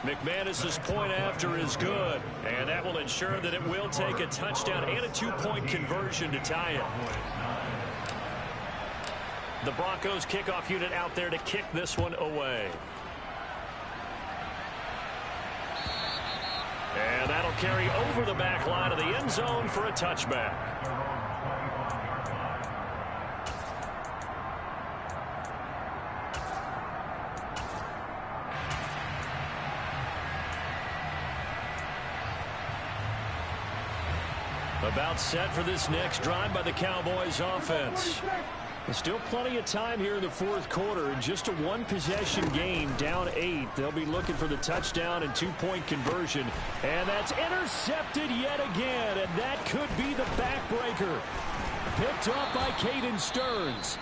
Speaker 2: McManus's point after is good, and that will ensure that it will take a touchdown and a 2-point conversion to tie it. The Broncos kickoff unit out there to kick this one away. And that'll carry over the back line of the end zone for a touchback. About set for this next drive by the Cowboys offense. There's still plenty of time here in the 4th quarter. Just a 1-possession game, down 8. They'll be looking for the touchdown and 2-point conversion. And that's intercepted yet again. And that could be the backbreaker. Picked up by Caden Stearns.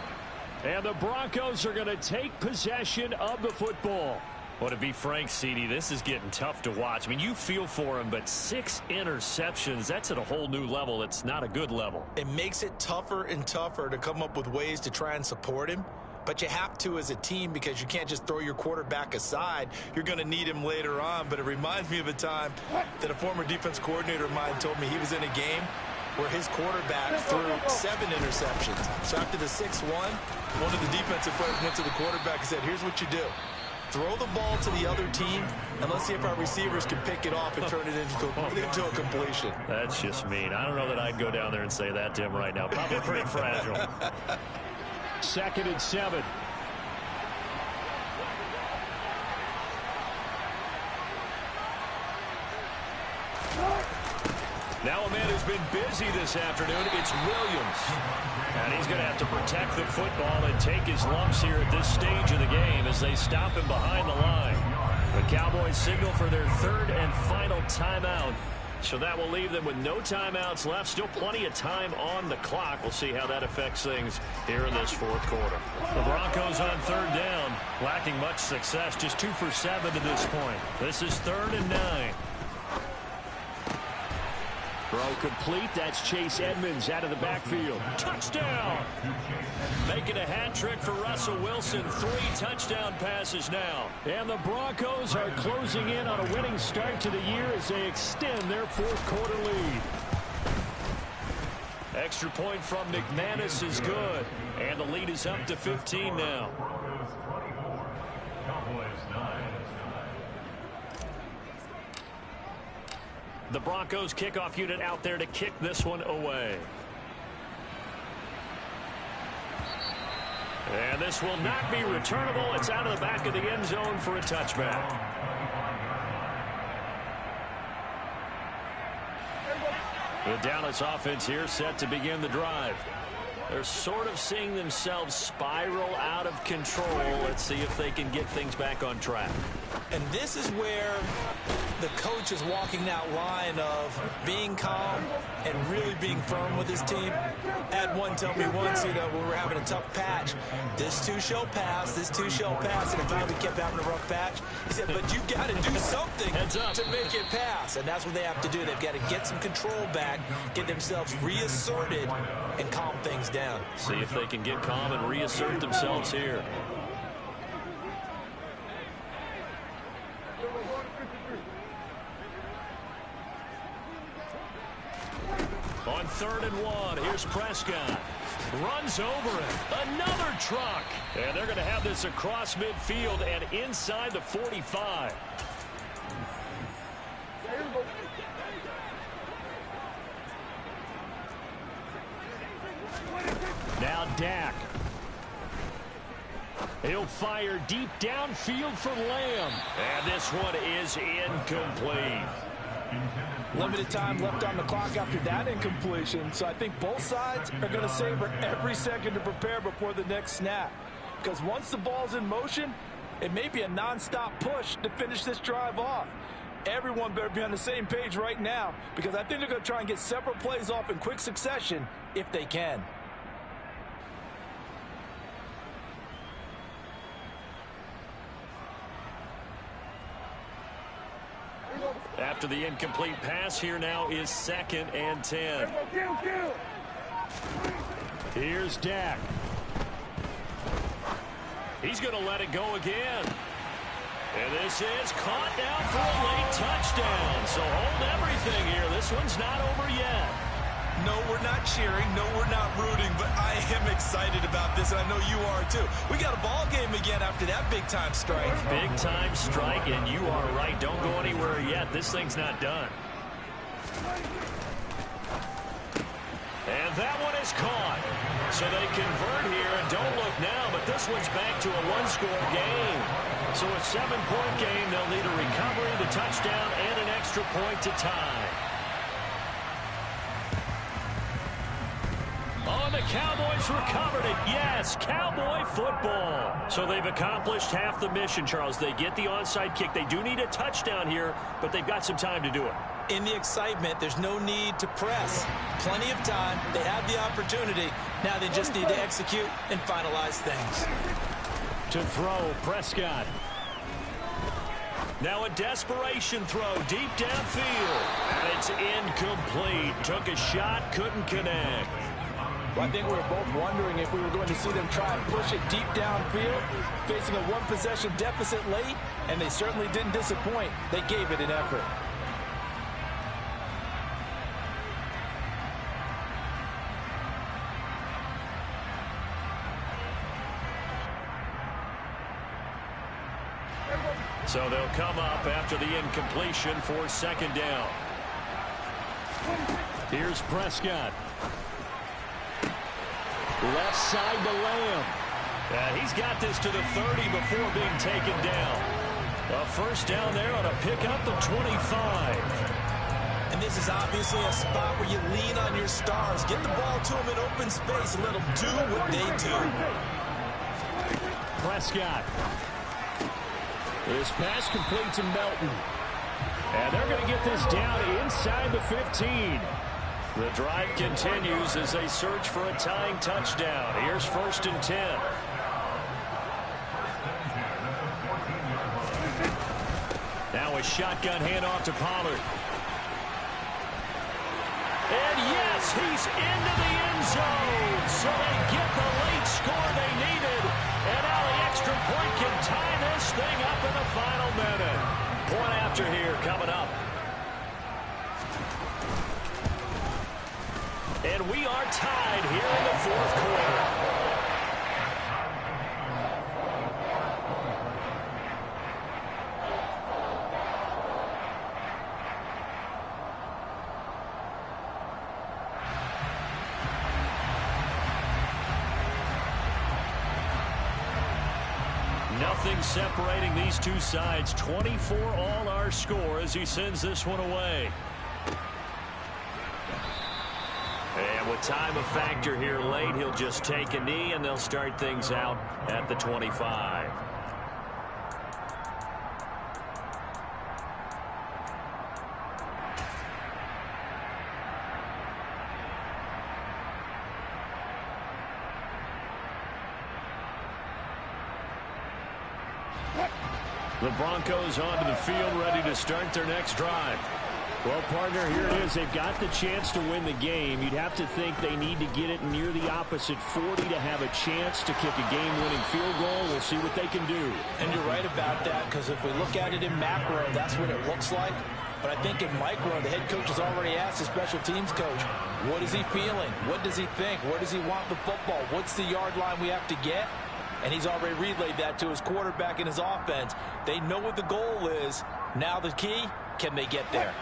Speaker 2: And the Broncos are going to take possession of the football. Well, to be frank, CD, this is getting tough to watch. I mean, you feel for him, but 6 interceptions, that's at a whole new level. It's not a good level.
Speaker 3: It makes it tougher and tougher to come up with ways to try and support him. But you have to as a team because you can't just throw your quarterback aside. You're going to need him later on. But it reminds me of a time that a former defense coordinator of mine told me he was in a game where his quarterback threw 7 interceptions. So after the 6-1, one of the defensive players went to the quarterback and said, here's what you do. Throw the ball to the other team, and let's see if our receivers can pick it off and turn it into a completion.
Speaker 2: That's just mean. I don't know that I'd go down there and say that to him right now. Probably pretty fragile. 2nd and 7. Now a man who's been busy this afternoon, it's Williams. And he's going to have to protect the football and take his lumps here at this stage of the game as they stop him behind the line. The Cowboys signal for their 3rd and final timeout. So that will leave them with no timeouts left. Still plenty of time on the clock. We'll see how that affects things here in this 4th quarter. The Broncos on 3rd down, lacking much success. Just 2 for 7 to this point. This is 3rd and 9. Throw complete. That's Chase Edmonds out of the backfield. Touchdown! Making a hat trick for Russell Wilson. 3 touchdown passes now. And the Broncos are closing in on a winning start to the year as they extend their fourth quarter lead. Extra point from McManus is good. And the lead is up to 15 now. The Broncos kickoff unit out there to kick this one away. And this will not be returnable. It's out of the back of the end zone for a touchback. The Dallas offense here set to begin the drive. They're sort of seeing themselves spiral out of control. Let's see if they can get things back on track.
Speaker 4: And this is where the coach is walking that line of being calm and really being firm with his team. Had one tell me once, when we were having a tough patch, this too shall pass, this too shall pass, and finally we kept having a rough patch. He said, but you got to do something to make it pass, and that's what they have to do. They've got to get some control back, get themselves reasserted, and calm things down.
Speaker 2: See if they can get calm and reassert themselves here. On 3rd and 1, here's Prescott. Runs over it. Another truck. And they're going to have this across midfield and inside the 45. Now Dak. He'll fire deep downfield for Lamb. And this one is incomplete.
Speaker 3: Limited time left on the clock after that incompletion, so I think both sides are going to savor every second to prepare before the next snap. Because once the ball's in motion, it may be a non-stop push to finish this drive off. Everyone better be on the same page right now, because I think they're going to try and get several plays off in quick succession if they can.
Speaker 2: After the incomplete pass, here now is 2nd and 10. Here's Dak. He's going to let it go again. And this is caught down for a late touchdown. So hold everything here. This one's not over yet.
Speaker 4: No, we're not cheering. No, we're not rooting. But I am excited about this, and I know you are too. We got a ball game again after that big-time strike.
Speaker 2: Big-time strike, and you are right. Don't go anywhere yet. This thing's not done. And that one is caught. So they convert here, and don't look now, but this one's back to a one-score game. So a 7-point game. They'll need a recovery, the touchdown, and an extra point to tie. Oh, the Cowboys recovered it. Yes, Cowboy football. So they've accomplished half the mission, Charles. They get the onside kick. They do need a touchdown here, but they've got some time to do it.
Speaker 4: In the excitement, there's no need to press. Plenty of time. They have the opportunity. Now they just need to execute and finalize things.
Speaker 2: To throw, Prescott. Now a desperation throw deep downfield. And it's incomplete. Took a shot, couldn't connect.
Speaker 3: Well, I think we were both wondering if we were going to see them try and push it deep downfield, facing a one-possession deficit late, and they certainly didn't disappoint. They gave it an effort.
Speaker 2: So they'll come up after the incompletion for 2nd down. Here's Prescott. Left side to Lamb. He's got this to the 30 before being taken down. A 1st down there on a pickup of 25.
Speaker 4: And this is obviously a spot where you lean on your stars. Get the ball to them in open space and let them do what they do.
Speaker 2: Prescott. This pass complete to Melton. And they're going to get this down inside the 15. The drive continues as they search for a tying touchdown. Here's 1st and 10. Now a shotgun handoff to Pollard. And yes, he's into the end zone. So they get the late score they needed. And now the extra point can tie this thing up in the final minute. Point after here coming up. And we are tied here in the fourth quarter. Nothing separating these two sides. 24 all our score as he sends this one away. And with time a factor here late, he'll just take a knee and they'll start things out at the 25. The Broncos onto the field, ready to start their next drive. Well, partner, here it is. They've got the chance to win the game. You'd have to think they need to get it near the opposite 40 to have a chance to kick a game-winning field goal. We'll see what they can do.
Speaker 3: And you're right about that, because if we look at it in macro, that's what it looks like. But I think in micro, the head coach has already asked the special teams coach, what is he feeling? What does he think? Where does he want the football? What's the yard line we have to get? And he's already relayed that to his quarterback and his offense. They know what the goal is. Now the key, can they get there?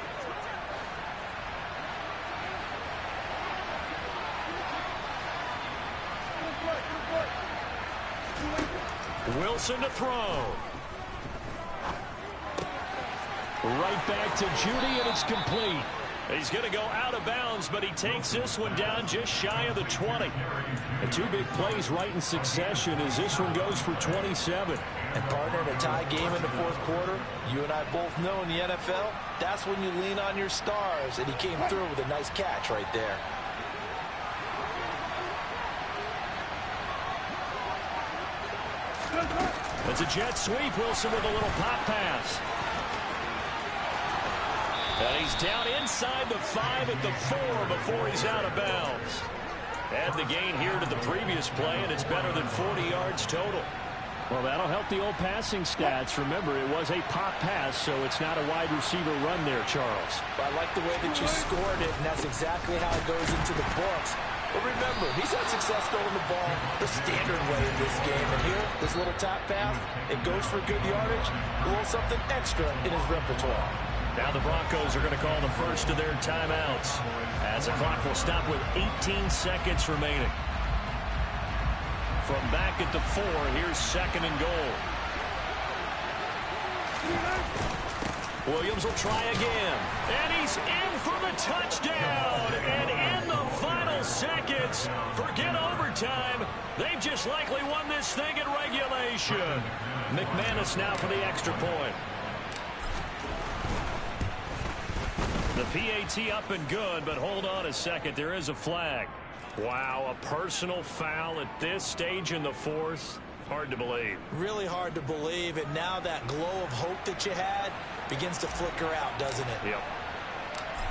Speaker 2: Wilson to throw. Right back to Judy, and it's complete. He's going to go out of bounds, but he takes this one down just shy of the 20. And two big plays right in succession as this one goes for 27.
Speaker 3: And partner, in a tie game in the fourth quarter, you and I both know in the NFL, that's when you lean on your stars. And he came through with a nice catch right there.
Speaker 2: It's a jet sweep. Wilson with a little pop pass. And he's down inside the 5 at the 4 before he's out of bounds. Add the gain here to the previous play, and it's better than 40 yards total. Well, that'll help the old passing stats. Remember, it was a pop pass, so it's not a wide receiver run there, Charles.
Speaker 3: But I like the way that you scored it, and that's exactly how it goes into the books. But remember, he's had success throwing the ball the standard way in this game. And here, this little top pass, it goes for good yardage, a little something extra in his repertoire.
Speaker 2: Now the Broncos are going to call the first of their timeouts as the clock will stop with 18 seconds remaining. From back at the 4, here's 2nd and goal. Williams will try again. And he's in for the touchdown. And in the final seconds, forget overtime. They've just likely won this thing in regulation. McManus now for the extra point. The PAT up and good, but hold on a second. There is a flag. Wow, a personal foul at this stage in the fourth. Hard to believe.
Speaker 3: Really hard to believe, and now that glow of hope that you had begins to flicker out, doesn't it?
Speaker 2: Yep.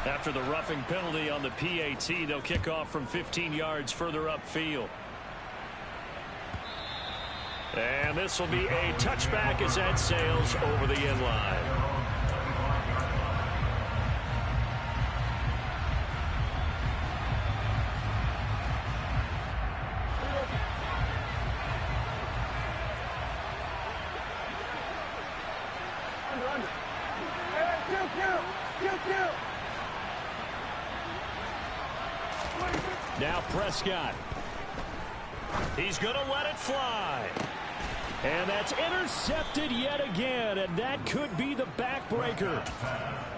Speaker 2: After the roughing penalty on the PAT, they'll kick off from 15 yards further upfield. And this will be a touchback as that sails over the end line. Now Prescott. He's going to let it fly. And that's intercepted yet again, and that could be the backbreaker.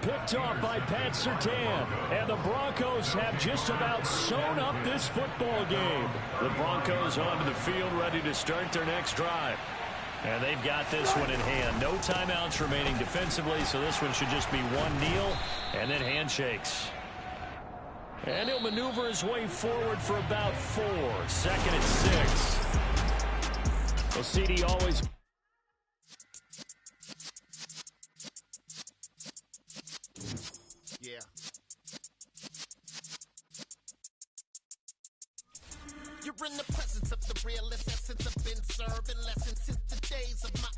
Speaker 2: Picked off by Pat Surtain, and the Broncos have just about sewn up this football game. The Broncos onto the field, ready to start their next drive. And they've got this one in hand. No timeouts remaining defensively, so this one should just be one kneel and then handshakes. And he'll maneuver his way forward for about 4. 2nd and 6. Well, CD always...
Speaker 7: Yeah. in the presence of the realest essence. I've been serving lessons since the days of my